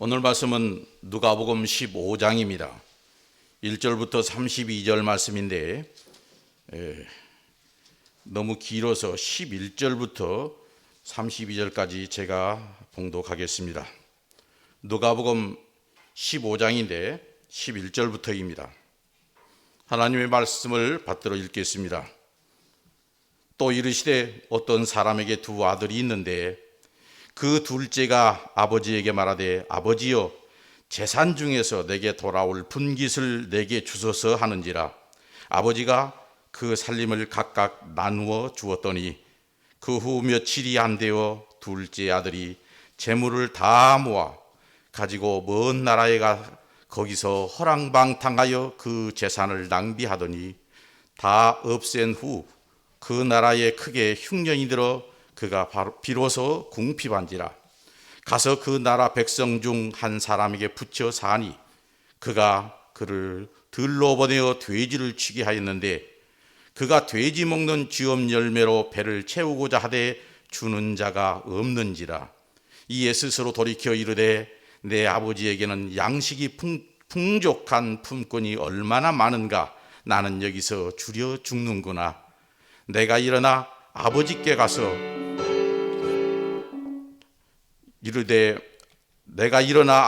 오늘 말씀은 누가복음 15장입니다. 1절부터 32절 말씀인데 너무 길어서 11절부터 32절까지 제가 봉독하겠습니다. 누가복음 15장인데 11절부터입니다. 하나님의 말씀을 받들어 읽겠습니다. 또 이르시되 어떤 사람에게 두 아들이 있는데 그 둘째가 아버지에게 말하되 아버지여 재산 중에서 내게 돌아올 분깃을 내게 주소서 하는지라. 아버지가 그 살림을 각각 나누어 주었더니 그 후 며칠이 안 되어 둘째 아들이 재물을 다 모아 가지고 먼 나라에 가 거기서 허랑방탕하여 그 재산을 낭비하더니 다 없앤 후 그 나라에 크게 흉년이 들어 그가 비로소 궁핍한지라. 가서 그 나라 백성 중 한 사람에게 붙여 사니 그가 그를 들로 보내어 돼지를 치게 하였는데 그가 돼지 먹는 쥐엄 열매로 배를 채우고자 하되 주는 자가 없는지라. 이에 스스로 돌이켜 이르되 내 아버지에게는 양식이 풍족한 품꾼이 얼마나 많은가. 나는 여기서 줄여 죽는구나. 내가 일어나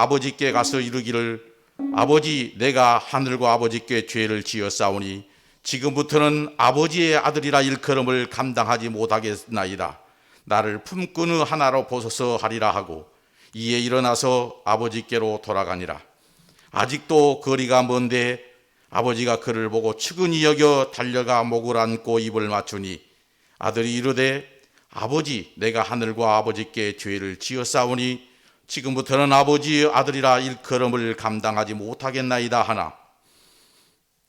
아버지께 가서 이르기를 아버지 내가 하늘과 아버지께 죄를 지었사오니 지금부터는 아버지의 아들이라 일컬음을 감당하지 못하겠나이다. 나를 품꾼의 하나로 보소서 하리라 하고 이에 일어나서 아버지께로 돌아가니라. 아직도 거리가 먼데 아버지가 그를 보고 측은히 여겨 달려가 목을 안고 입을 맞추니 아들이 이르되 아버지 내가 하늘과 아버지께 죄를 지었사오니 지금부터는 아버지의 아들이라 일컬음을 감당하지 못하겠나이다 하나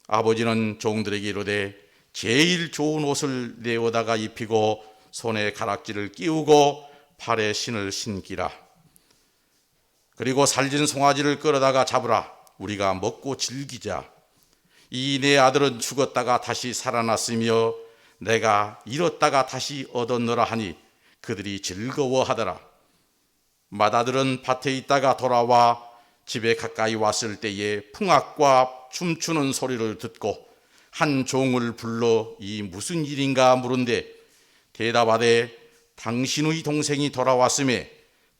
아버지는 종들에게 이르되 제일 좋은 옷을 내어다가 입히고 손에 가락지를 끼우고 발에 신을 신기라. 그리고 살진 송아지를 끌어다가 잡으라. 우리가 먹고 즐기자. 이 내 아들은 죽었다가 다시 살아났으며 내가 잃었다가 다시 얻었노라 하니 그들이 즐거워하더라. 맏아들은 밭에 있다가 돌아와 집에 가까이 왔을 때에 풍악과 춤추는 소리를 듣고 한 종을 불러 이 무슨 일인가 물은데 대답하되 당신의 동생이 돌아왔음에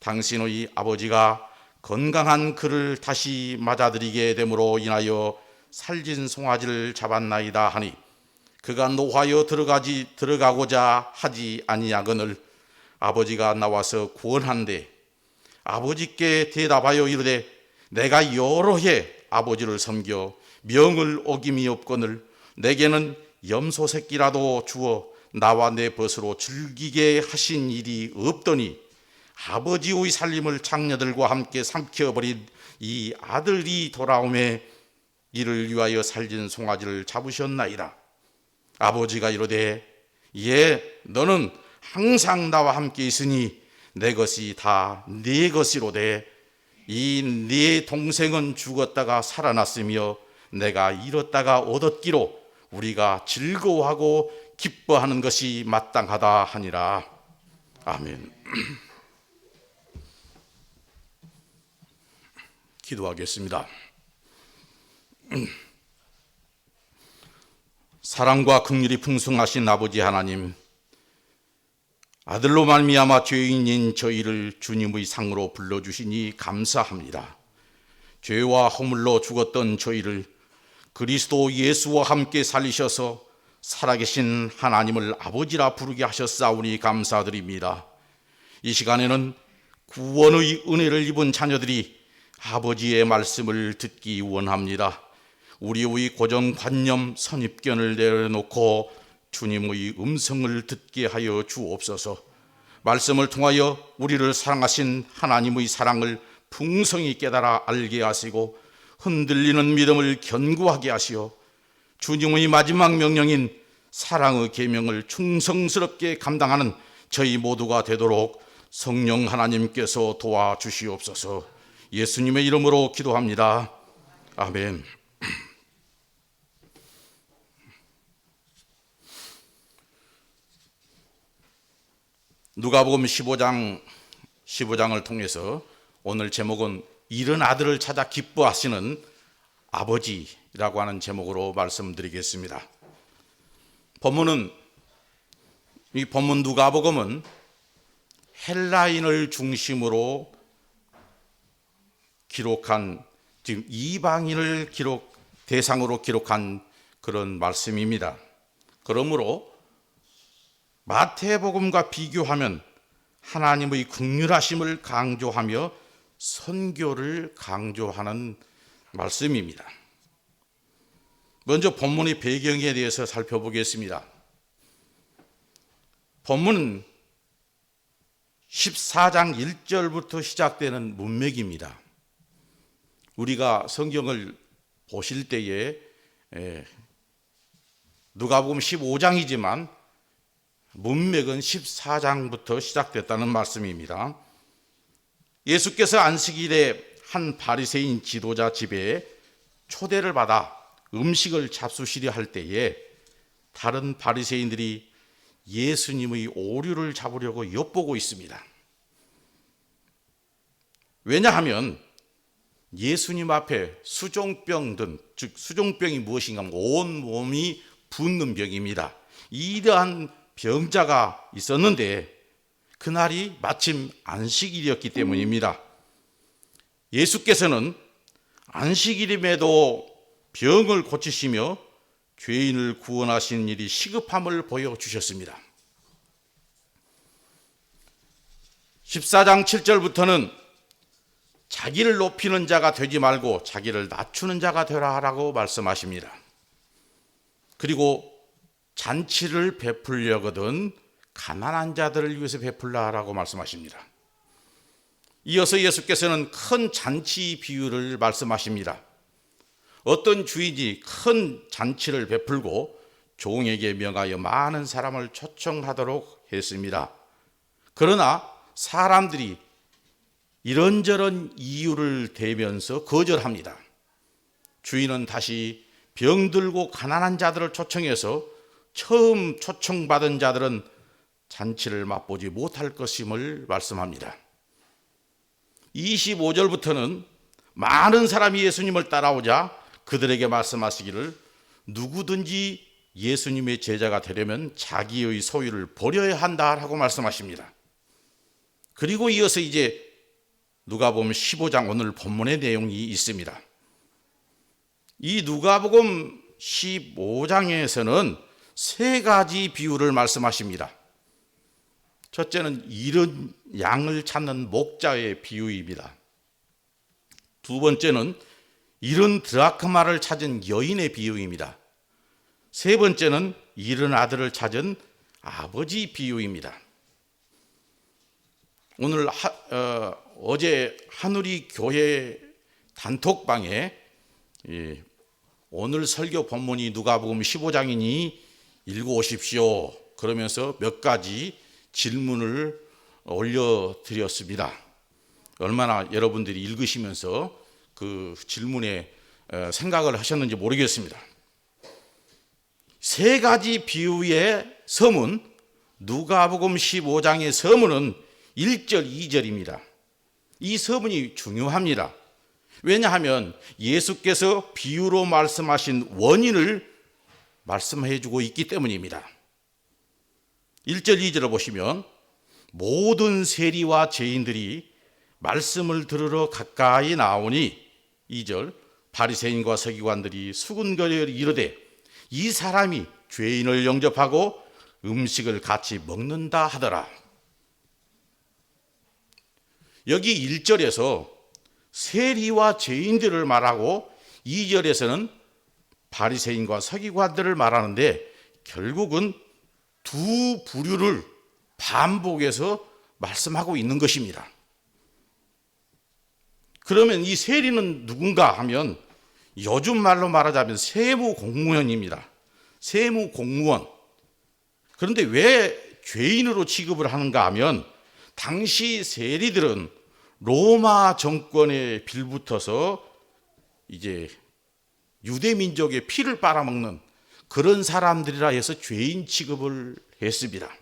당신의 아버지가 건강한 그를 다시 맞아들이게 됨으로 인하여 살진 송아지를 잡았나이다 하니 그가 노하여 들어가고자 하지 아니하거늘 아버지가 나와서 구원한대 아버지께 대답하여 이르되 내가 여러 해 아버지를 섬겨 명을 어김이 없거늘 내게는 염소 새끼라도 주어 나와 내 벗으로 즐기게 하신 일이 없더니 아버지의 살림을 장녀들과 함께 삼켜버린 이 아들이 돌아오매 이를 위하여 살진 송아지를 잡으셨나이다. 아버지가 이르되 예 너는 항상 나와 함께 있으니 내 것이 다 네 것이로되 이 네 동생은 죽었다가 살아났으며 내가 잃었다가 얻었기로 우리가 즐거워하고 기뻐하는 것이 마땅하다 하니라. 아멘. 기도하겠습니다. 사랑과 긍휼이 풍성하신 아버지 하나님, 아들로 말미암아 죄인인 저희를 주님의 상으로 불러주시니 감사합니다. 죄와 허물로 죽었던 저희를 그리스도 예수와 함께 살리셔서 살아계신 하나님을 아버지라 부르게 하셨사오니 감사드립니다. 이 시간에는 구원의 은혜를 입은 자녀들이 아버지의 말씀을 듣기 원합니다. 우리의 고정관념 선입견을 내려놓고 주님의 음성을 듣게 하여 주옵소서. 말씀을 통하여 우리를 사랑하신 하나님의 사랑을 풍성히 깨달아 알게 하시고 흔들리는 믿음을 견고하게 하시어 주님의 마지막 명령인 사랑의 계명을 충성스럽게 감당하는 저희 모두가 되도록 성령 하나님께서 도와주시옵소서. 예수님의 이름으로 기도합니다. 아멘. 누가복음 15장을 통해서 오늘 제목은 잃은 아들을 찾아 기뻐하시는 아버지라고 하는 제목으로 말씀드리겠습니다. 이 본문 누가복음은 헬라인을 중심으로 기록한, 지금 이방인을 대상으로 기록한 그런 말씀입니다. 그러므로 마태복음과 비교하면 하나님의 긍휼하심을 강조하며 선교를 강조하는 말씀입니다. 먼저 본문의 배경에 대해서 살펴보겠습니다. 본문은 14장 1절부터 시작되는 문맥입니다. 우리가 성경을 보실 때에 누가복음 15장이지만 문맥은 14장부터 시작됐다는 말씀입니다. 예수께서 안식일에 한 바리새인 지도자 집에 초대를 받아 음식을 잡수시려 할 때에 다른 바리새인들이 예수님의 오류를 잡으려고 엿보고 있습니다. 왜냐하면 예수님 앞에 수종병 등, 즉 수종병이 무엇인가 하면 온 몸이 붓는 병입니다. 이러한 병자가 있었는데 그날이 마침 안식일이었기 때문입니다. 예수께서는 안식일임에도 병을 고치시며 죄인을 구원하시는 일이 시급함을 보여주셨습니다. 14장 7절부터는 자기를 높이는 자가 되지 말고 자기를 낮추는 자가 되라라고 말씀하십니다. 그리고 잔치를 베풀려거든 가난한 자들을 위해서 베풀라라고 말씀하십니다. 이어서 예수께서는 큰 잔치 비유를 말씀하십니다. 어떤 주인이 큰 잔치를 베풀고 종에게 명하여 많은 사람을 초청하도록 했습니다. 그러나 사람들이 이런저런 이유를 대면서 거절합니다. 주인은 다시 병들고 가난한 자들을 초청해서 처음 초청받은 자들은 잔치를 맛보지 못할 것임을 말씀합니다. 25절부터는 많은 사람이 예수님을 따라오자 그들에게 말씀하시기를 누구든지 예수님의 제자가 되려면 자기의 소유를 버려야 한다라고 말씀하십니다. 그리고 이어서 이제 누가복음 15장 오늘 본문의 내용이 있습니다. 이 누가복음 15장에서는 세 가지 비유를 말씀하십니다. 첫째는 잃은 양을 찾는 목자의 비유입니다. 두 번째는 잃은 드라크마를 찾은 여인의 비유입니다. 세 번째는 잃은 아들을 찾은 아버지 비유입니다. 어제 한우리 교회 단톡방에 오늘 설교 본문이 누가복음 15장이니 읽어오십시오 그러면서 몇 가지 질문을 올려드렸습니다. 얼마나 여러분들이 읽으시면서 그 질문에 생각을 하셨는지 모르겠습니다. 세 가지 비유의 서문, 누가복음 15장의 서문은 1절, 2절입니다. 이 서문이 중요합니다. 왜냐하면 예수께서 비유로 말씀하신 원인을 말씀해 주고 있기 때문입니다. 1절, 2절을 보시면 모든 세리와 죄인들이 말씀을 들으러 가까이 나오니 2절 바리새인과 서기관들이 수군거려 이르되 이 사람이 죄인을 영접하고 음식을 같이 먹는다 하더라. 여기 1절에서 세리와 죄인들을 말하고 2절에서는 바리새인과 서기관들을 말하는데 결국은 두 부류를 반복해서 말씀하고 있는 것입니다. 그러면 이 세리는 누군가 하면 요즘 말로 말하자면 세무공무원입니다. 세무공무원. 그런데 왜 죄인으로 취급을 하는가 하면 당시 세리들은 로마 정권에 빌붙어서 이제 유대 민족의 피를 빨아먹는 그런 사람들이라 해서 죄인 취급을 했습니다.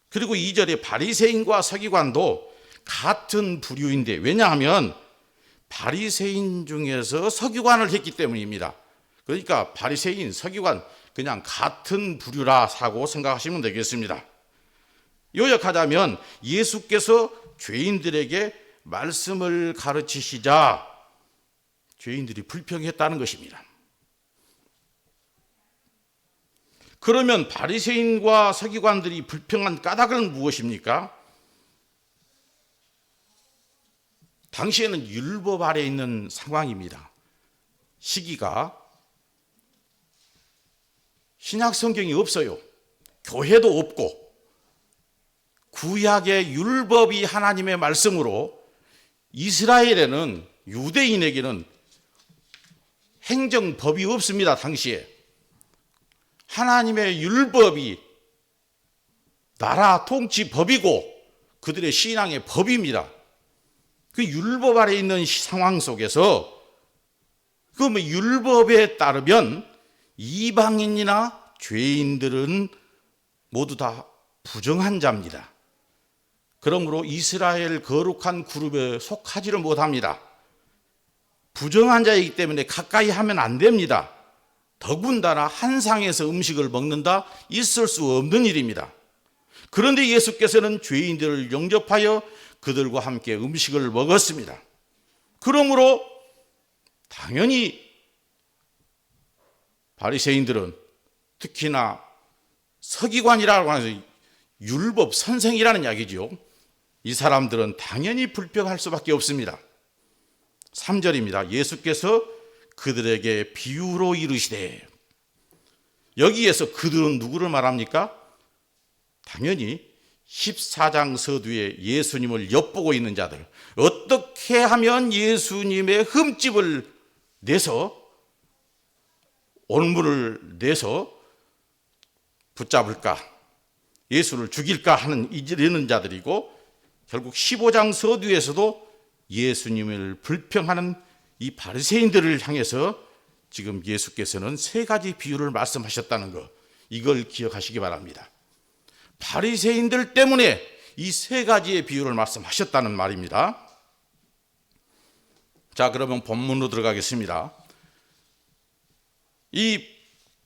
그리고 2절에 바리새인과 서기관도 같은 부류인데 왜냐하면 바리새인 중에서 서기관을 했기 때문입니다. 그러니까 바리새인, 서기관 그냥 같은 부류라 사고 생각하시면 되겠습니다. 요약하자면 예수께서 죄인들에게 말씀을 가르치시자 죄인들이 불평했다는 것입니다. 그러면 바리새인과 서기관들이 불평한 까닭은 무엇입니까? 당시에는 율법 아래 있는 상황입니다. 시기가 신약 성경이 없어요. 교회도 없고 구약의 율법이 하나님의 말씀으로 이스라엘에는 유대인에게는 행정법이 없습니다. 당시에 하나님의 율법이 나라 통치법이고 그들의 신앙의 법입니다. 그 율법 아래 있는 상황 속에서 그 율법에 따르면 이방인이나 죄인들은 모두 다 부정한 자입니다. 그러므로 이스라엘 거룩한 그룹에 속하지를 못합니다. 부정한 자이기 때문에 가까이 하면 안 됩니다. 더군다나 한 상에서 음식을 먹는다? 있을 수 없는 일입니다. 그런데 예수께서는 죄인들을 영접하여 그들과 함께 음식을 먹었습니다. 그러므로 당연히 바리새인들은 특히나 서기관이라고 하는 율법 선생이라는 이야기죠. 이 사람들은 당연히 불평할 수밖에 없습니다. 3절입니다. 예수께서 그들에게 비유로 이르시되, 여기에서 그들은 누구를 말합니까? 당연히 14장 서두에 예수님을 엿보고 있는 자들, 어떻게 하면 예수님의 흠집을 내서 올무를 내서 붙잡을까, 예수를 죽일까 하는 이르는 자들이고, 결국 15장 서두에서도 예수님을 불평하는 이 바리새인들을 향해서 지금 예수께서는 세 가지 비유를 말씀하셨다는 것, 이걸 기억하시기 바랍니다. 바리새인들 때문에 이 세 가지의 비유를 말씀하셨다는 말입니다. 자, 그러면 본문으로 들어가겠습니다. 이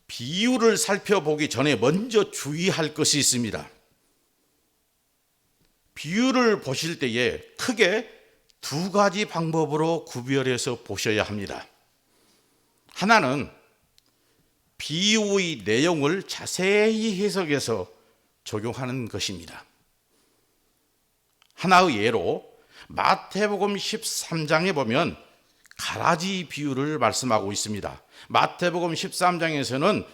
비유를 살펴보기 전에 먼저 주의할 것이 있습니다. 비유를 보실 때에 크게 두 가지 방법으로 구별해서 보셔야 합니다. 하나는 비유의 내용을 자세히 해석해서 적용하는 것입니다. 하나의 예로 마태복음 13장에 보면 가라지 비유를 말씀하고 있습니다. 마태복음 13장에서는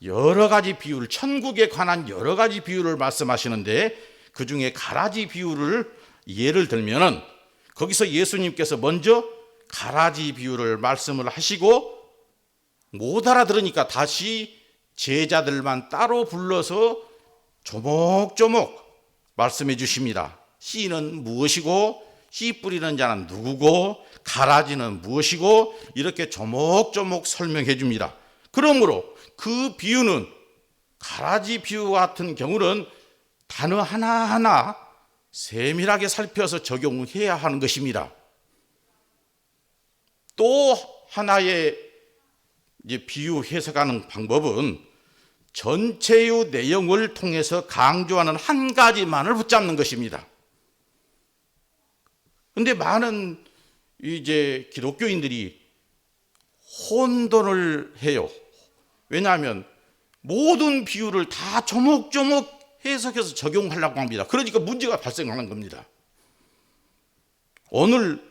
여러 가지 비유를, 천국에 관한 여러 가지 비유를 말씀하시는데 그 중에 가라지 비유를 예를 들면은 거기서 예수님께서 먼저 가라지 비유를 말씀을 하시고 못 알아들으니까 다시 제자들만 따로 불러서 조목조목 말씀해 주십니다. 씨는 무엇이고 씨 뿌리는 자는 누구고 가라지는 무엇이고 이렇게 조목조목 설명해 줍니다. 그러므로 그 비유는, 가라지 비유 같은 경우는 단어 하나하나 세밀하게 살펴서 적용해야 하는 것입니다. 또 하나의 비유 해석하는 방법은 전체의 내용을 통해서 강조하는 한 가지만을 붙잡는 것입니다. 그런데 많은 기독교인들이 혼돈을 해요. 왜냐하면 모든 비유를 다 조목조목 해석해서 적용하려고 합니다. 그러니까 문제가 발생하는 겁니다. 오늘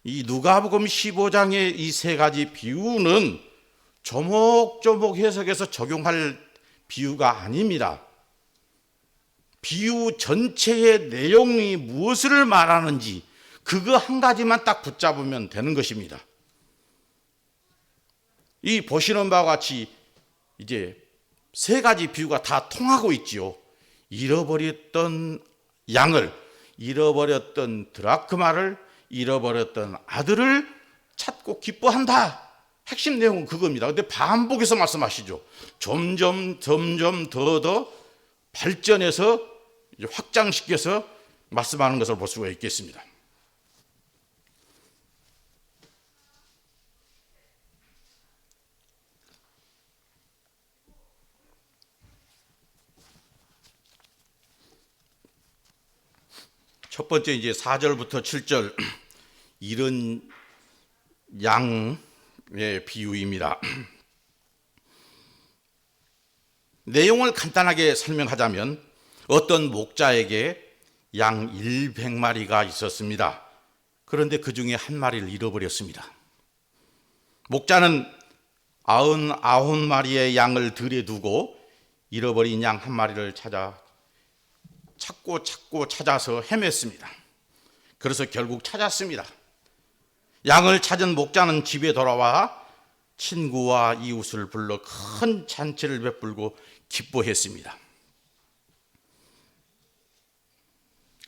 이 누가복음 15장의 이 세 가지 비유는 조목조목 해석해서 적용할 비유가 아닙니다. 비유 전체의 내용이 무엇을 말하는지 그거 한 가지만 딱 붙잡으면 되는 것입니다. 이 보시는 바와 같이 이제 세 가지 비유가 다 통하고 있지요. 잃어버렸던 양을, 잃어버렸던 드라크마를, 잃어버렸던 아들을 찾고 기뻐한다. 핵심 내용은 그겁니다. 근데 반복해서 말씀하시죠. 점점 더 발전해서 확장시켜서 말씀하는 것을 볼 수가 있겠습니다. 첫 번째 이제 4절부터 7절 이런 양의 비유입니다. 내용을 간단하게 설명하자면 어떤 목자에게 양 100마리가 있었습니다. 그런데 그 중에 한 마리를 잃어버렸습니다. 목자는 99마리의 양을 들에 두고 잃어버린 양 한 마리를 찾고 찾아서 헤맸습니다. 그래서 결국 찾았습니다. 양을 찾은 목자는 집에 돌아와 친구와 이웃을 불러 큰 잔치를 베풀고 기뻐했습니다.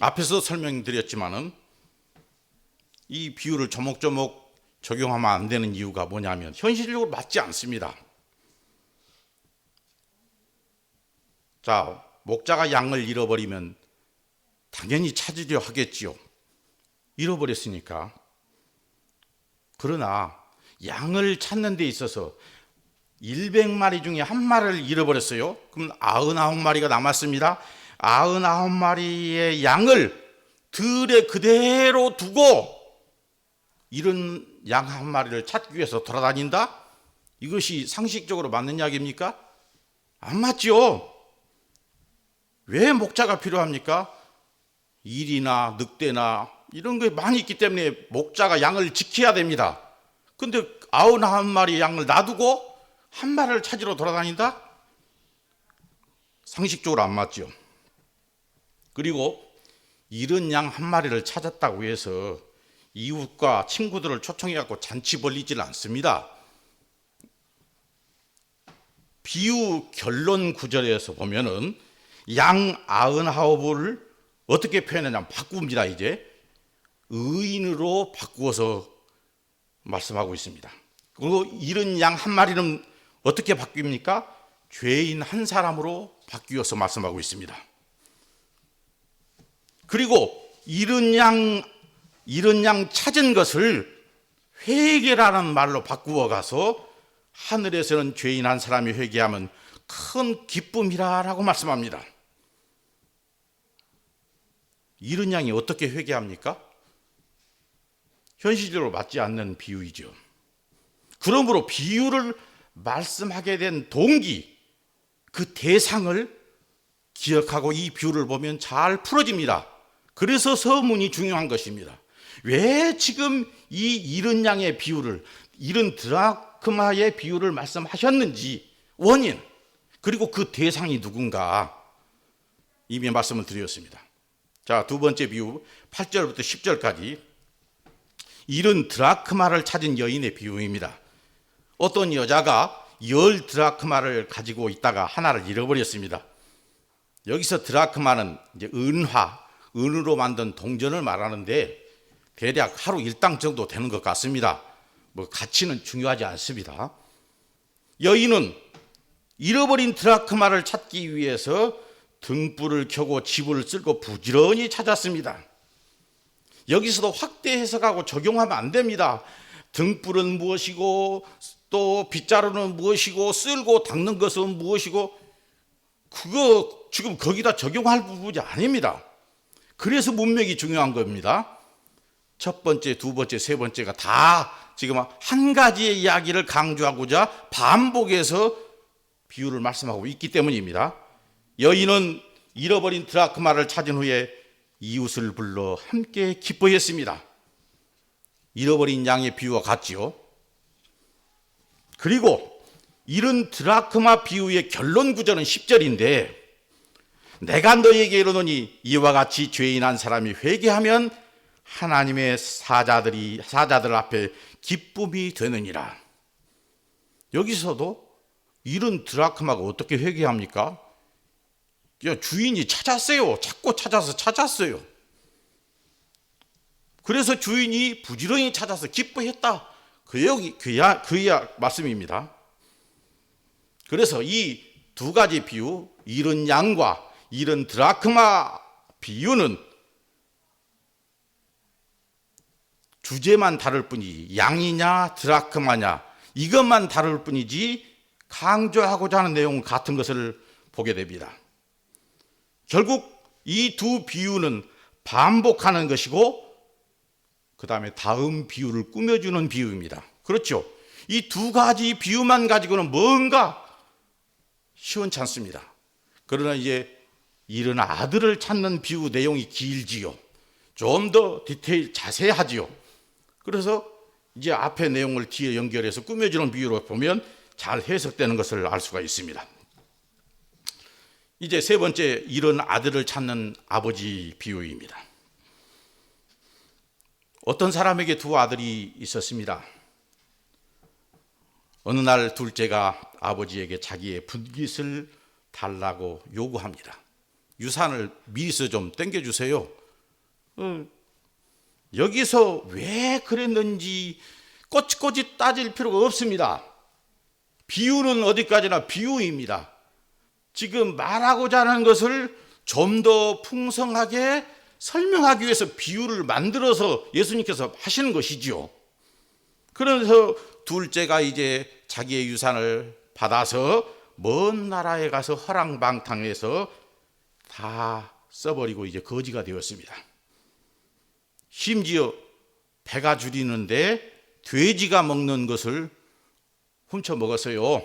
앞에서 설명드렸지만은 이 비유를 조목조목 적용하면 안 되는 이유가 뭐냐면 현실적으로 맞지 않습니다. 자, 목자가 양을 잃어버리면 당연히 찾으려 하겠지요. 잃어버렸으니까. 그러나 양을 찾는 데 있어서 100마리 중에 한 마리를 잃어버렸어요. 그럼 99마리가 남았습니다. 99마리의 양을 들에 그대로 두고 이런 양 한 마리를 찾기 위해서 돌아다닌다? 이것이 상식적으로 맞는 이야기입니까? 안 맞죠. 왜 목자가 필요합니까? 일이나 늑대나 이런 게 많이 있기 때문에 목자가 양을 지켜야 됩니다. 근데 99마리 양을 놔두고 한 마리를 찾으러 돌아다닌다? 상식적으로 안 맞죠. 그리고 이런 양 한 마리를 찾았다고 해서 이웃과 친구들을 초청해갖고 잔치 벌리질 않습니다. 비유 결론 구절에서 보면은 양 99을 어떻게 표현하냐면 바꿉니다. 이제 의인으로 바꾸어서 말씀하고 있습니다. 그리고 이런 양 한 마리는 어떻게 바뀝니까? 죄인 한 사람으로 바뀌어서 말씀하고 있습니다. 그리고 이런 양 찾은 것을 회개라는 말로 바꾸어 가서 하늘에서는 죄인 한 사람이 회개하면 큰 기쁨이라고 말씀합니다. 이런 양이 어떻게 회개합니까? 현실적으로 맞지 않는 비유이죠. 그러므로 비유를 말씀하게 된 동기, 그 대상을 기억하고 이 비유를 보면 잘 풀어집니다. 그래서 서문이 중요한 것입니다. 왜 지금 이 잃은 양의 비유를, 잃은 드라크마의 비유를 말씀하셨는지 원인, 그리고 그 대상이 누군가 이미 말씀을 드렸습니다. 자, 두 번째 비유 8절부터 10절까지 잃은 드라크마를 찾은 여인의 비유입니다. 어떤 여자가 10 드라크마를 가지고 있다가 하나를 잃어버렸습니다. 여기서 드라크마는 이제 은으로 만든 동전을 말하는데 대략 하루 일당 정도 되는 것 같습니다. 뭐 가치는 중요하지 않습니다. 여인은 잃어버린 드라크마를 찾기 위해서 등불을 켜고 집을 쓸고 부지런히 찾았습니다. 여기서도 확대 해석하고 적용하면 안 됩니다. 등불은 무엇이고 또 빗자루는 무엇이고 쓸고 닦는 것은 무엇이고 그거 지금 거기다 적용할 부분이 아닙니다. 그래서 문맥이 중요한 겁니다. 첫 번째, 두 번째, 세 번째가 다 지금 한 가지의 이야기를 강조하고자 반복해서 비유를 말씀하고 있기 때문입니다. 여인은 잃어버린 드라크마를 찾은 후에 이웃을 불러 함께 기뻐했습니다. 잃어버린 양의 비유와 같지요. 그리고 이런 드라크마 비유의 결론 구절은 10절인데 내가 너에게 이르노니 이와 같이 죄인 한 사람이 회개하면 하나님의 사자들 앞에 기쁨이 되느니라. 여기서도 이런 드라크마가 어떻게 회개합니까? 주인이 찾았어요. 찾고 찾아서 찾았어요. 그래서 주인이 부지런히 찾아서 기뻐했다. 그야 말씀입니다. 그래서 이 두 가지 비유, 잃은 양과 잃은 드라크마 비유는 주제만 다를 뿐이지 양이냐 드라크마냐 이것만 다를 뿐이지 강조하고자 하는 내용은 같은 것을 보게 됩니다. 결국 이 두 비유는 반복하는 것이고 그 다음에 다음 비유를 꾸며주는 비유입니다. 그렇죠? 이 두 가지 비유만 가지고는 뭔가 시원찮습니다. 그러나 이제 잃은 아들을 찾는 비유 내용이 길지요. 좀 더 디테일 자세하지요. 그래서 이제 앞의 내용을 뒤에 연결해서 꾸며주는 비유로 보면 잘 해석되는 것을 알 수가 있습니다. 이제 세 번째, 잃은 아들을 찾는 아버지 비유입니다. 어떤 사람에게 두 아들이 있었습니다. 어느 날 둘째가 아버지에게 자기의 분깃을 달라고 요구합니다. 유산을 미리서 좀 땡겨주세요. 여기서 왜 그랬는지 꼬치꼬치 따질 필요가 없습니다. 비유는 어디까지나 비유입니다. 지금 말하고자 하는 것을 좀 더 풍성하게 설명하기 위해서 비유를 만들어서 예수님께서 하시는 것이지요. 그래서 둘째가 이제 자기의 유산을 받아서 먼 나라에 가서 허랑방탕해서 다 써버리고 이제 거지가 되었습니다. 심지어 배가 줄이는데 돼지가 먹는 것을 훔쳐 먹었어요.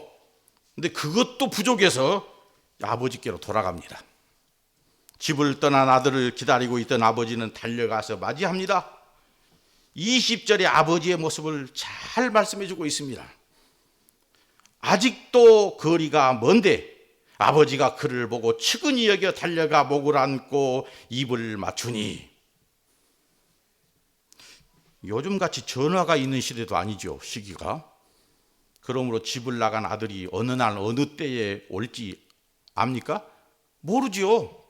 근데 그것도 부족해서 아버지께로 돌아갑니다. 집을 떠난 아들을 기다리고 있던 아버지는 달려가서 맞이합니다. 20절의 아버지의 모습을 잘 말씀해 주고 있습니다. 아직도 거리가 먼데 아버지가 그를 보고 측은히 여겨 달려가 목을 안고 입을 맞추니, 요즘같이 전화가 있는 시대도 아니죠, 시기가. 그러므로 집을 나간 아들이 어느 날 어느 때에 올지 압니까? 모르지요.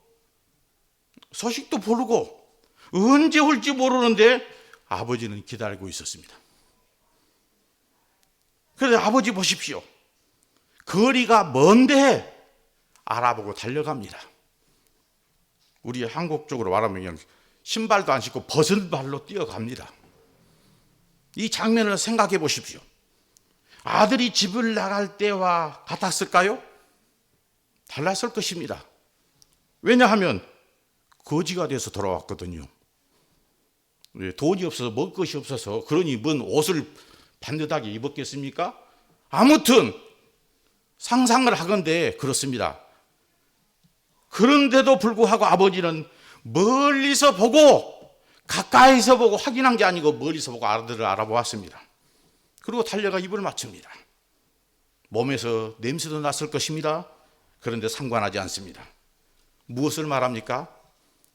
소식도 모르고 언제 올지 모르는데 아버지는 기다리고 있었습니다. 그래서 아버지 보십시오. 거리가 먼데 알아보고 달려갑니다. 우리 한국 쪽으로 말하면 그냥 신발도 안 신고 벗은 발로 뛰어갑니다. 이 장면을 생각해 보십시오. 아들이 집을 나갈 때와 같았을까요? 달랐을 것입니다. 왜냐하면 거지가 돼서 돌아왔거든요. 돈이 없어서 먹을 것이 없어서, 그러니 뭔 옷을 반듯하게 입었겠습니까? 아무튼 상상을 하건대 그렇습니다. 그런데도 불구하고 아버지는 멀리서 보고, 가까이서 보고 확인한 게 아니고 멀리서 보고 아들을 알아보았습니다. 그리고 달려가 입을 맞춥니다. 몸에서 냄새도 났을 것입니다. 그런데 상관하지 않습니다. 무엇을 말합니까?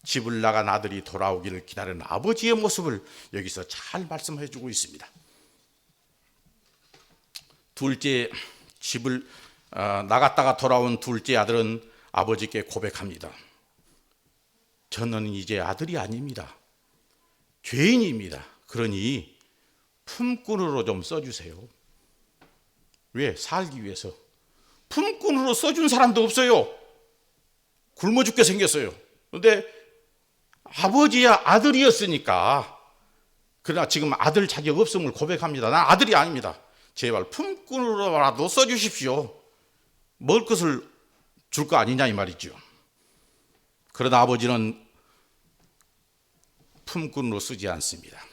집을 나간 아들이 돌아오기를 기다리는 아버지의 모습을 여기서 잘 말씀해 주고 있습니다. 둘째, 집을 나갔다가 돌아온 둘째 아들은 아버지께 고백합니다. 저는 이제 아들이 아닙니다. 죄인입니다. 그러니 품꾼으로 좀 써주세요. 왜? 살기 위해서. 품꾼으로 써준 사람도 없어요. 굶어 죽게 생겼어요. 그런데 아버지야 아들이었으니까, 그러나 지금 아들 자격 없음을 고백합니다. 난 아들이 아닙니다. 제발 품꾼으로라도 써주십시오. 먹을 것을 줄 거 아니냐 이 말이죠. 그러나 아버지는 품꾼으로 쓰지 않습니다.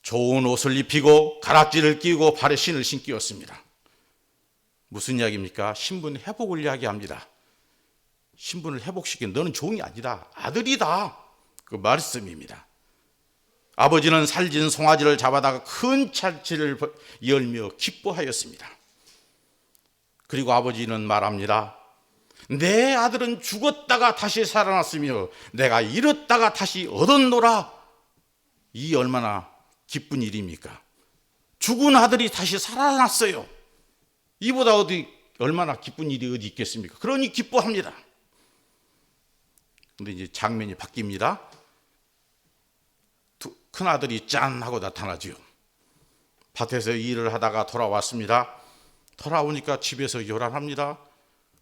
좋은 옷을 입히고 가락지를 끼고 발에 신을 신기었습니다. 무슨 이야기입니까? 신분 회복을 이야기합니다. 신분을 회복시킨 너는 종이 아니다, 아들이다, 그 말씀입니다. 아버지는 살진 송아지를 잡아다가 큰 잔치를 열며 기뻐하였습니다. 그리고 아버지는 말합니다. 내 아들은 죽었다가 다시 살아났으며 내가 잃었다가 다시 얻었노라. 이 얼마나 기쁜 일입니까? 죽은 아들이 다시 살아났어요. 이보다 얼마나 기쁜 일이 어디 있겠습니까? 그러니 기뻐합니다. 근데 이제 장면이 바뀝니다. 큰 아들이 짠 하고 나타나죠. 밭에서 일을 하다가 돌아왔습니다. 돌아오니까 집에서 요란합니다.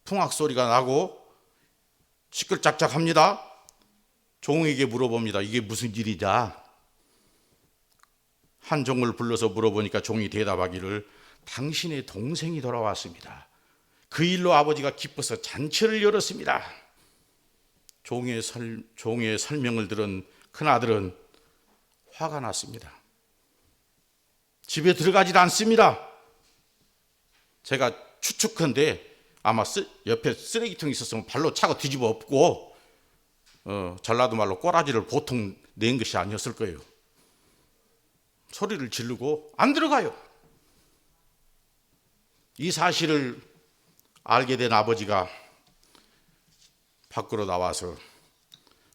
풍악 소리가 나고 시끌짝짝합니다. 종에게 물어봅니다. 이게 무슨 일이냐? 한 종을 불러서 물어보니까 종이 대답하기를 당신의 동생이 돌아왔습니다. 그 일로 아버지가 기뻐서 잔치를 열었습니다. 종의 설명을 들은 큰아들은 화가 났습니다. 집에 들어가질 않습니다. 제가 추측컨대 아마 옆에 쓰레기통이 있었으면 발로 차고 뒤집어 엎고 전라도 말로 꼬라지를 보통 낸 것이 아니었을 거예요. 소리를 지르고 안 들어가요. 이 사실을 알게 된 아버지가 밖으로 나와서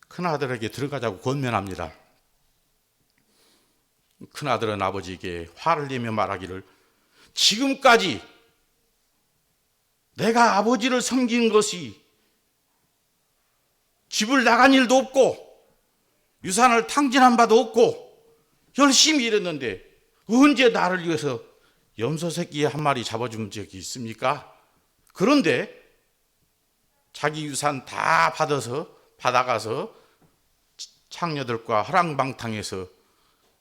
큰아들에게 들어가자고 권면합니다. 큰아들은 아버지에게 화를 내며 말하기를, 지금까지 내가 아버지를 섬긴 것이 집을 나간 일도 없고 유산을 탕진한 바도 없고 열심히 일했는데 언제 나를 위해서 염소 새끼 한 마리 잡아준 적이 있습니까? 그런데 자기 유산 다 받아가서 창녀들과 허랑방탕해서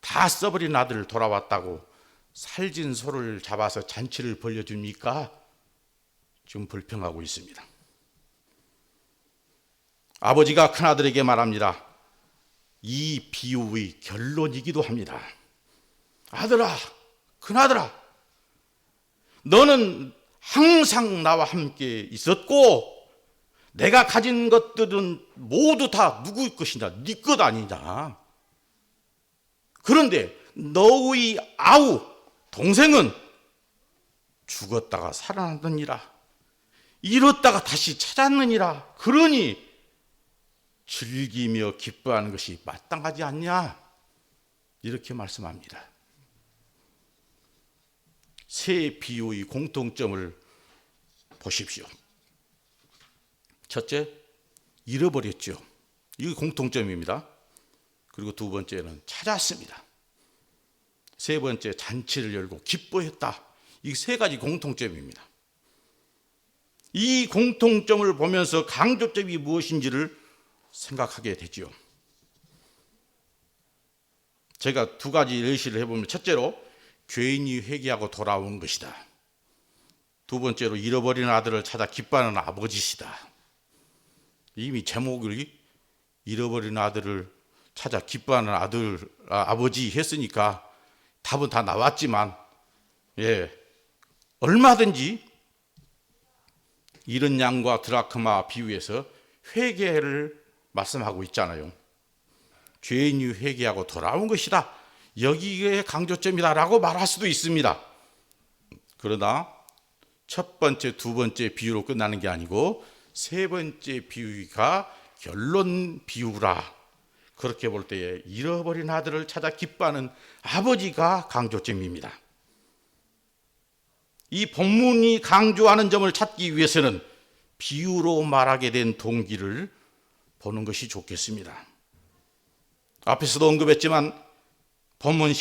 다 써버린 아들 돌아왔다고 살진 소를 잡아서 잔치를 벌려줍니까? 지금 불평하고 있습니다. 아버지가 큰아들에게 말합니다. 이 비유의 결론이기도 합니다. 아들아, 큰아들아, 너는 항상 나와 함께 있었고 내가 가진 것들은 모두 다 누구의 것이냐? 네 것 아니냐? 그런데 너의 아우, 동생은 죽었다가 살아났느니라. 잃었다가 다시 찾았느니라. 그러니 즐기며 기뻐하는 것이 마땅하지 않냐? 이렇게 말씀합니다. 세 비유의 공통점을 보십시오. 첫째, 잃어버렸죠. 이게 공통점입니다. 그리고 두 번째는 찾았습니다. 세 번째, 잔치를 열고 기뻐했다. 이 세 가지 공통점입니다. 이 공통점을 보면서 강조점이 무엇인지를 생각하게 되죠. 제가 두 가지 예시를 해보면, 첫째로 죄인이 회개하고 돌아온 것이다. 두 번째로 잃어버린 아들을 찾아 기뻐하는 아버지시다. 이미 제목을 잃어버린 아들을 찾아 기뻐하는 아버지 했으니까 답은 다 나왔지만, 얼마든지 잃은 양과 드라크마 비유에서 회개를 말씀하고 있잖아요. 죄인이 회개하고 돌아온 것이다. 여기에 강조점이다라고 말할 수도 있습니다. 그러나 첫 번째, 두 번째 비유로 끝나는 게 아니고 세 번째 비유가 결론 비유라. 그렇게 볼 때에 잃어버린 아들을 찾아 기뻐하는 아버지가 강조점입니다. 이 본문이 강조하는 점을 찾기 위해서는 비유로 말하게 된 동기를 보는 것이 좋겠습니다. 앞에서도 언급했지만 본문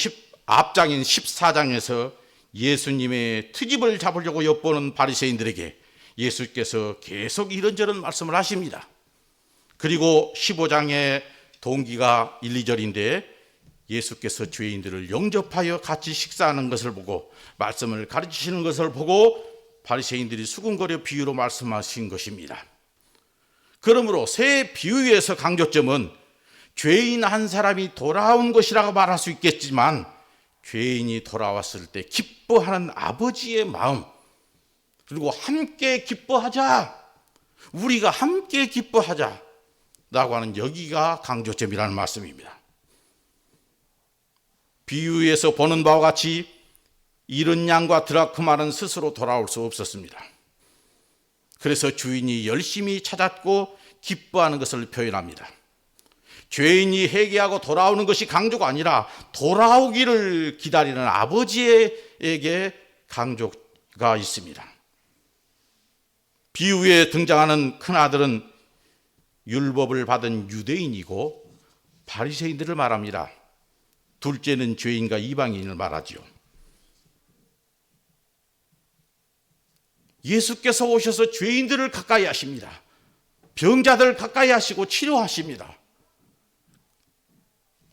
앞장인 14장에서 예수님의 트집을 잡으려고 엿보는 바리새인들에게 예수께서 계속 이런저런 말씀을 하십니다. 그리고 15장의 동기가 1, 2절인데 예수께서 죄인들을 영접하여 같이 식사하는 것을 보고 말씀을 가르치시는 것을 보고 바리새인들이 수군거려 비유로 말씀하신 것입니다. 그러므로 새 비유에서 강조점은 죄인 한 사람이 돌아온 것이라고 말할 수 있겠지만 죄인이 돌아왔을 때 기뻐하는 아버지의 마음, 그리고 함께 기뻐하자, 우리가 함께 기뻐하자 라고 하는 여기가 강조점이라는 말씀입니다. 비유에서 보는 바와 같이 잃은 양과 드라크마는 스스로 돌아올 수 없었습니다. 그래서 주인이 열심히 찾았고 기뻐하는 것을 표현합니다. 죄인이 회개하고 돌아오는 것이 강조가 아니라 돌아오기를 기다리는 아버지에게 강조가 있습니다. 비유에 등장하는 큰아들은 율법을 받은 유대인이고 바리새인들을 말합니다. 둘째는 죄인과 이방인을 말하죠. 예수께서 오셔서 죄인들을 가까이 하십니다. 병자들을 가까이 하시고 치료하십니다.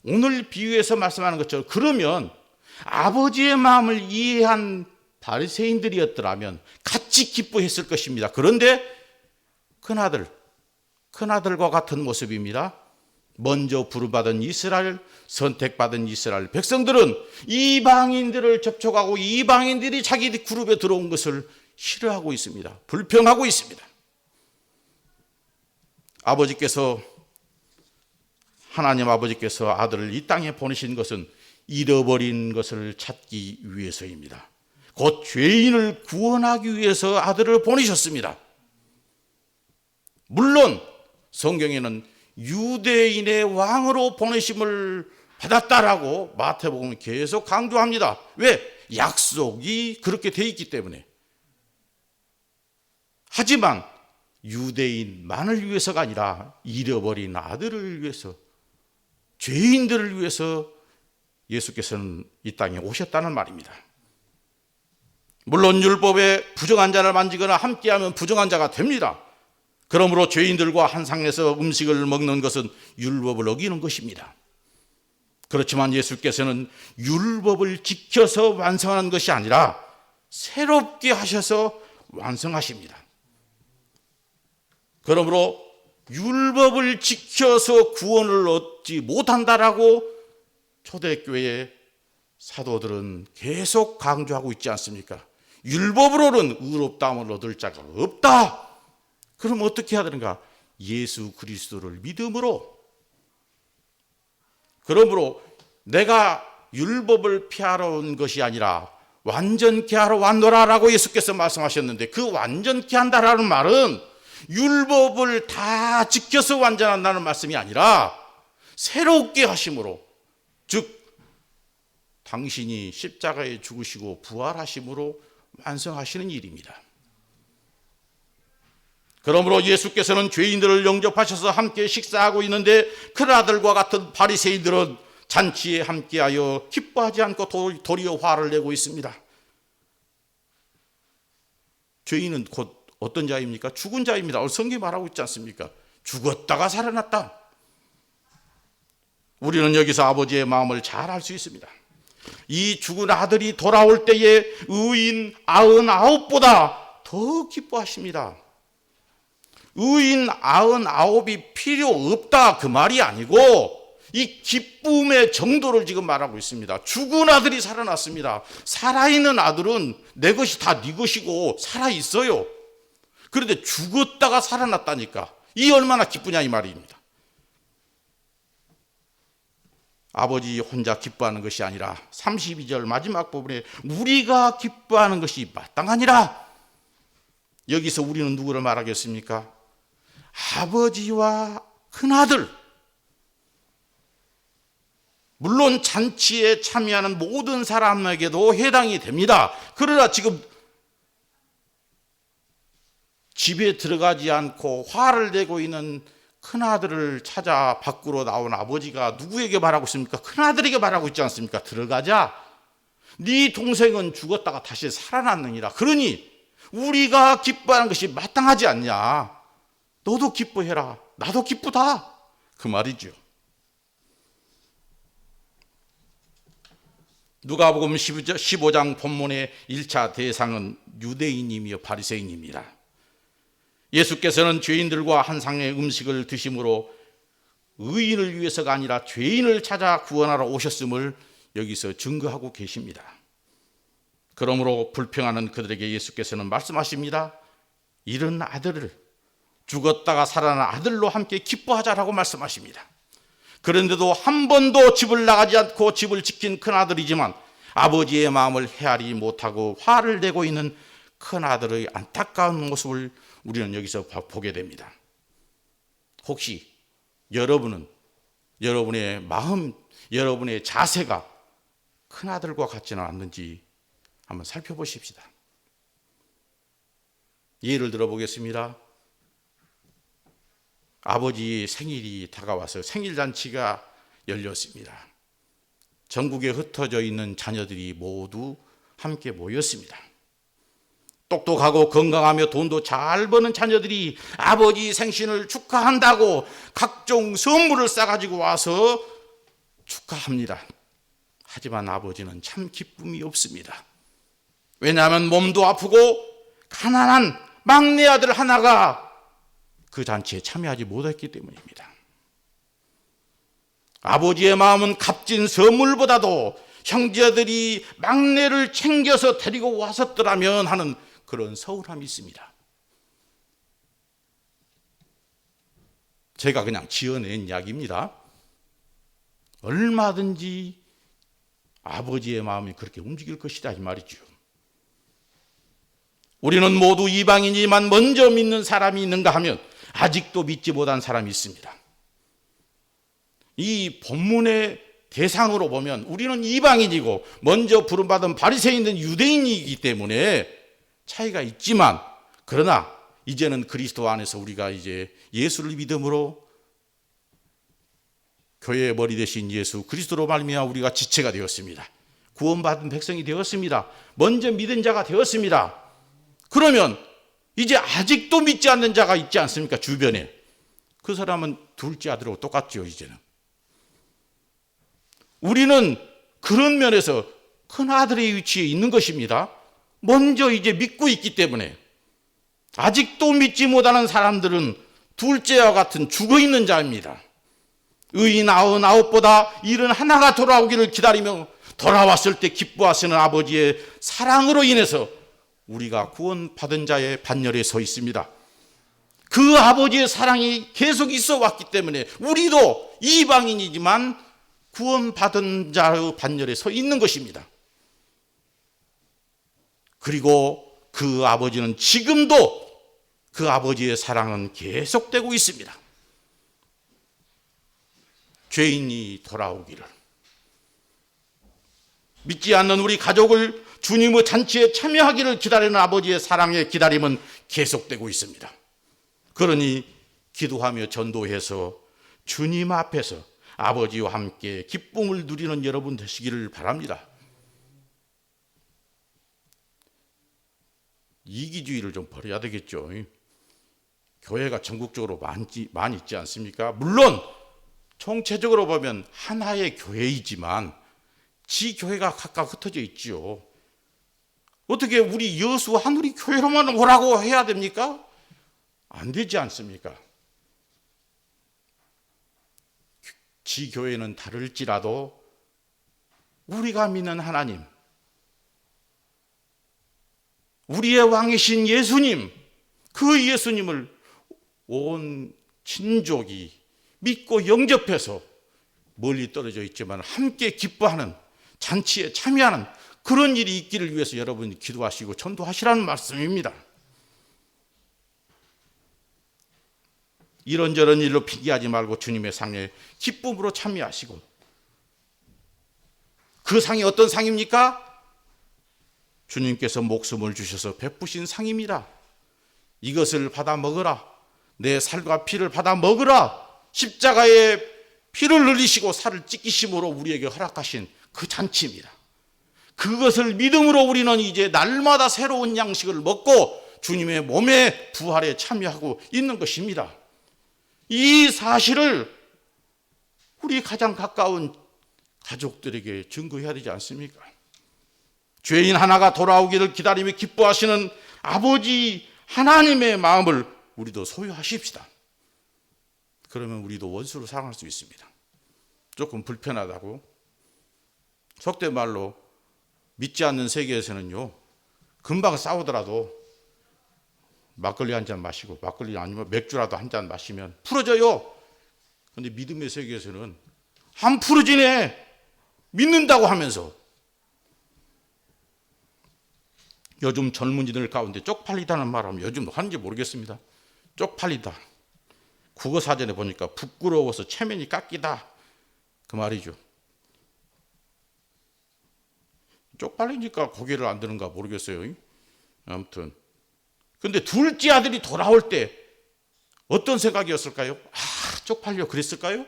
오늘 비유에서 말씀하는 것처럼 그러면 아버지의 마음을 이해한 바리새인들이었더라면 같이 기뻐했을 것입니다. 그런데 큰아들, 큰아들과 같은 모습입니다. 먼저 부름받은 이스라엘, 선택받은 이스라엘 백성들은 이방인들을 접촉하고 이방인들이 자기 그룹에 들어온 것을 싫어하고 있습니다. 불평하고 있습니다. 하나님 아버지께서 아들을 이 땅에 보내신 것은 잃어버린 것을 찾기 위해서입니다. 곧 죄인을 구원하기 위해서 아들을 보내셨습니다. 물론 성경에는 유대인의 왕으로 보내심을 받았다라고 마태복음은 계속 강조합니다. 왜? 약속이 그렇게 돼 있기 때문에. 하지만 유대인만을 위해서가 아니라 잃어버린 아들을 위해서, 죄인들을 위해서 예수께서는 이 땅에 오셨다는 말입니다. 물론 율법에 부정한 자를 만지거나 함께하면 부정한 자가 됩니다. 그러므로 죄인들과 한 상에서 음식을 먹는 것은 율법을 어기는 것입니다. 그렇지만 예수께서는 율법을 지켜서 완성하는 것이 아니라 새롭게 하셔서 완성하십니다. 그러므로 율법을 지켜서 구원을 얻지 못한다라고 초대교회의 사도들은 계속 강조하고 있지 않습니까? 율법으로는 의롭다함을 얻을 자가 없다. 그럼 어떻게 해야 되는가? 예수 그리스도를 믿음으로. 그러므로 내가 율법을 피하러 온 것이 아니라 완전케 하러 왔노라라고 예수께서 말씀하셨는데, 그 완전케 한다라는 말은 율법을 다 지켜서 완전한다는 말씀이 아니라 새롭게 하심으로, 즉 당신이 십자가에 죽으시고 부활하심으로 완성하시는 일입니다. 그러므로 예수께서는 죄인들을 영접하셔서 함께 식사하고 있는데 큰아들과 같은 바리새인들은 잔치에 함께하여 기뻐하지 않고 도리어 화를 내고 있습니다. 죄인은 곧 어떤 자입니까? 죽은 자입니다. 성경이 말하고 있지 않습니까? 죽었다가 살아났다. 우리는 여기서 아버지의 마음을 잘 알 수 있습니다. 이 죽은 아들이 돌아올 때에 의인 99보다 더 기뻐하십니다. 의인 99이 필요 없다 그 말이 아니고 이 기쁨의 정도를 지금 말하고 있습니다. 죽은 아들이 살아났습니다. 살아있는 아들은 내 것이 다 네 것이고 살아있어요. 그런데 죽었다가 살아났다니까 이 얼마나 기쁘냐 이 말입니다. 아버지 혼자 기뻐하는 것이 아니라 32절 마지막 부분에 우리가 기뻐하는 것이 마땅하니라. 여기서 우리는 누구를 말하겠습니까? 아버지와 큰아들. 물론 잔치에 참여하는 모든 사람에게도 해당이 됩니다. 그러나 지금 집에 들어가지 않고 화를 내고 있는 큰아들을 찾아 밖으로 나온 아버지가 누구에게 말하고 있습니까? 큰아들에게 말하고 있지 않습니까? 들어가자. 네 동생은 죽었다가 다시 살아났느니라. 그러니 우리가 기뻐하는 것이 마땅하지 않냐. 너도 기뻐해라. 나도 기쁘다. 그 말이죠. 누가복음 15장 본문의 1차 대상은 유대인이며 바리새인입니다. 예수께서는 죄인들과 한 상의 음식을 드심으로 의인을 위해서가 아니라 죄인을 찾아 구원하러 오셨음을 여기서 증거하고 계십니다. 그러므로 불평하는 그들에게 예수께서는 말씀하십니다. 이런 아들을 죽었다가 살아난 아들로 함께 기뻐하자라고 말씀하십니다. 그런데도 한 번도 집을 나가지 않고 집을 지킨 큰아들이지만 아버지의 마음을 헤아리지 못하고 화를 내고 있는 큰아들의 안타까운 모습을 우리는 여기서 보게 됩니다. 혹시 여러분은 여러분의 마음, 여러분의 자세가 큰아들과 같지는 않는지 한번 살펴보십시다. 예를 들어 보겠습니다. 아버지 생일이 다가와서 생일잔치가 열렸습니다. 전국에 흩어져 있는 자녀들이 모두 함께 모였습니다. 똑똑하고 건강하며 돈도 잘 버는 자녀들이 아버지 생신을 축하한다고 각종 선물을 싸가지고 와서 축하합니다. 하지만 아버지는 참 기쁨이 없습니다. 왜냐하면 몸도 아프고 가난한 막내 아들 하나가 그 잔치에 참여하지 못했기 때문입니다. 아버지의 마음은 값진 선물보다도 형제들이 막내를 챙겨서 데리고 왔었더라면 하는 그런 서운함이 있습니다. 제가 그냥 지어낸 이야기입니다. 얼마든지 아버지의 마음이 그렇게 움직일 것이다 이 말이죠. 우리는 모두 이방인이지만 먼저 믿는 사람이 있는가 하면 아직도 믿지 못한 사람이 있습니다. 이 본문의 대상으로 보면 우리는 이방인이고 먼저 부름받은 바리새인은 유대인이기 때문에 차이가 있지만, 그러나 이제는 그리스도 안에서 우리가 이제 예수를 믿음으로 교회의 머리 되신 예수 그리스도로 말미암아 우리가 지체가 되었습니다. 구원받은 백성이 되었습니다. 먼저 믿은 자가 되었습니다. 그러면 이제 아직도 믿지 않는 자가 있지 않습니까? 주변에. 그 사람은 둘째 아들하고 똑같죠. 이제는 우리는 그런 면에서 큰 아들의 위치에 있는 것입니다. 먼저 이제 믿고 있기 때문에. 아직도 믿지 못하는 사람들은 둘째와 같은 죽어있는 자입니다. 의인 99보다 71가 돌아오기를 기다리며 돌아왔을 때 기뻐하시는 아버지의 사랑으로 인해서 우리가 구원받은 자의 반열에 서 있습니다. 그 아버지의 사랑이 계속 있어 왔기 때문에 우리도 이방인이지만 구원받은 자의 반열에 서 있는 것입니다. 그리고 그 아버지는 지금도 그 아버지의 사랑은 계속되고 있습니다. 죄인이 돌아오기를, 믿지 않는 우리 가족을 주님의 잔치에 참여하기를 기다리는 아버지의 사랑의 기다림은 계속되고 있습니다. 그러니 기도하며 전도해서 주님 앞에서 아버지와 함께 기쁨을 누리는 여러분 되시기를 바랍니다. 이기주의를 좀 버려야 되겠죠. 교회가 전국적으로 많이 있지 않습니까? 물론 총체적으로 보면 하나의 교회이지만 지 교회가 각각 흩어져 있죠. 어떻게 우리 여수 한우리 교회로만 오라고 해야 됩니까? 안 되지 않습니까? 지 교회는 다를지라도 우리가 믿는 하나님, 우리의 왕이신 예수님, 그 예수님을 온 친족이 믿고 영접해서 멀리 떨어져 있지만 함께 기뻐하는 잔치에 참여하는 그런 일이 있기를 위해서 여러분이 기도하시고 전도하시라는 말씀입니다. 이런저런 일로 핑계하지 말고 주님의 상에 기쁨으로 참여하시고, 그 상이 어떤 상입니까? 주님께서 목숨을 주셔서 베푸신 상입니다. 이것을 받아 먹으라. 내 살과 피를 받아 먹으라. 십자가에 피를 흘리시고 살을 찢기심으로 우리에게 허락하신 그 잔치입니다. 그것을 믿음으로 우리는 이제 날마다 새로운 양식을 먹고 주님의 몸의 부활에 참여하고 있는 것입니다. 이 사실을 우리 가장 가까운 가족들에게 증거해야 되지 않습니까? 죄인 하나가 돌아오기를 기다리며 기뻐하시는 아버지 하나님의 마음을 우리도 소유하십시다. 그러면 우리도 원수를 사랑할 수 있습니다. 조금 불편하다고, 속된 말로 믿지 않는 세계에서는요, 금방 싸우더라도 막걸리 한 잔 마시고, 막걸리 아니면 맥주라도 한 잔 마시면 풀어져요. 그런데 믿음의 세계에서는 안 풀어지네, 믿는다고 하면서. 요즘 젊은이들 가운데 쪽팔리다는 말하면 요즘 하는지 모르겠습니다. 쪽팔리다, 국어사전에 보니까 부끄러워서 체면이 깎이다, 그 말이죠. 쪽팔리니까 고개를 안 드는가 모르겠어요. 아무튼 근데 둘째 아들이 돌아올 때 어떤 생각이었을까요? 쪽팔려 그랬을까요?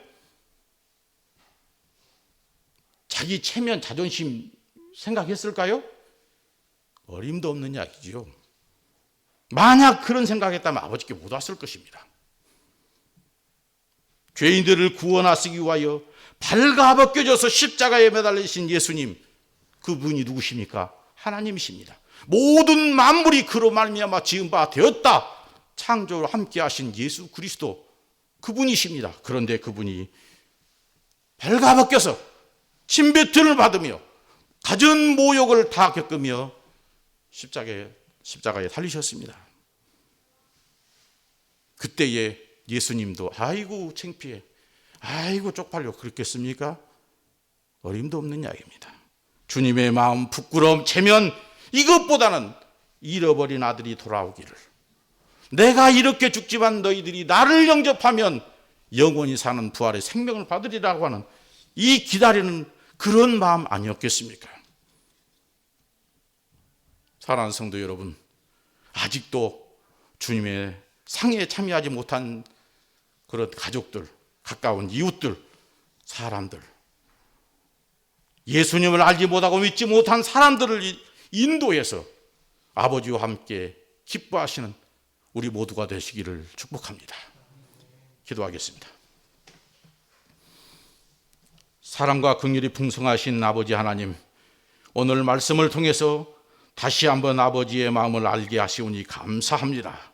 자기 체면, 자존심 생각했을까요? 어림도 없는 이야기죠. 만약 그런 생각했다면 아버지께 못 왔을 것입니다. 죄인들을 구원하시기 위하여 발가벗겨져서 십자가에 매달리신 예수님, 그분이 누구십니까? 하나님이십니다. 모든 만물이 그로 말미암아 지은 바 되었다. 창조를 함께 하신 예수 그리스도 그분이십니다. 그런데 그분이 발가벗겨서 침뱉음을 받으며 갖은 모욕을 다 겪으며 십자가에 달리셨습니다. 그때에 예수님도 아이고 창피해, 아이고 쪽팔려 그렇겠습니까? 어림도 없는 이야기입니다. 주님의 마음 부끄러움, 체면, 이것보다는 잃어버린 아들이 돌아오기를, 내가 이렇게 죽지만 너희들이 나를 영접하면 영원히 사는 부활의 생명을 받으리라고 하는 이 기다리는 그런 마음 아니었겠습니까? 사랑하는 성도 여러분, 아직도 주님의 상에 참여하지 못한 그런 가족들, 가까운 이웃들, 사람들, 예수님을 알지 못하고 믿지 못한 사람들을 인도해서 아버지와 함께 기뻐하시는 우리 모두가 되시기를 축복합니다. 기도하겠습니다. 사랑과 긍휼이 풍성하신 아버지 하나님, 오늘 말씀을 통해서 다시 한번 아버지의 마음을 알게 하시오니 감사합니다.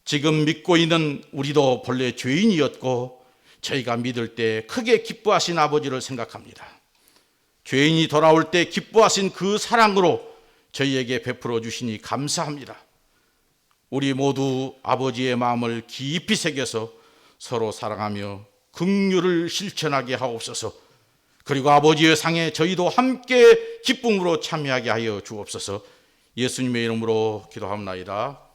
지금 믿고 있는 우리도 본래 죄인이었고 저희가 믿을 때 크게 기뻐하신 아버지를 생각합니다. 죄인이 돌아올 때 기뻐하신 그 사랑으로 저희에게 베풀어 주시니 감사합니다. 우리 모두 아버지의 마음을 깊이 새겨서 서로 사랑하며 긍휼을 실천하게 하옵소서. 그리고 아버지의 상에 저희도 함께 기쁨으로 참여하게 하여 주옵소서. 예수님의 이름으로 기도합니다.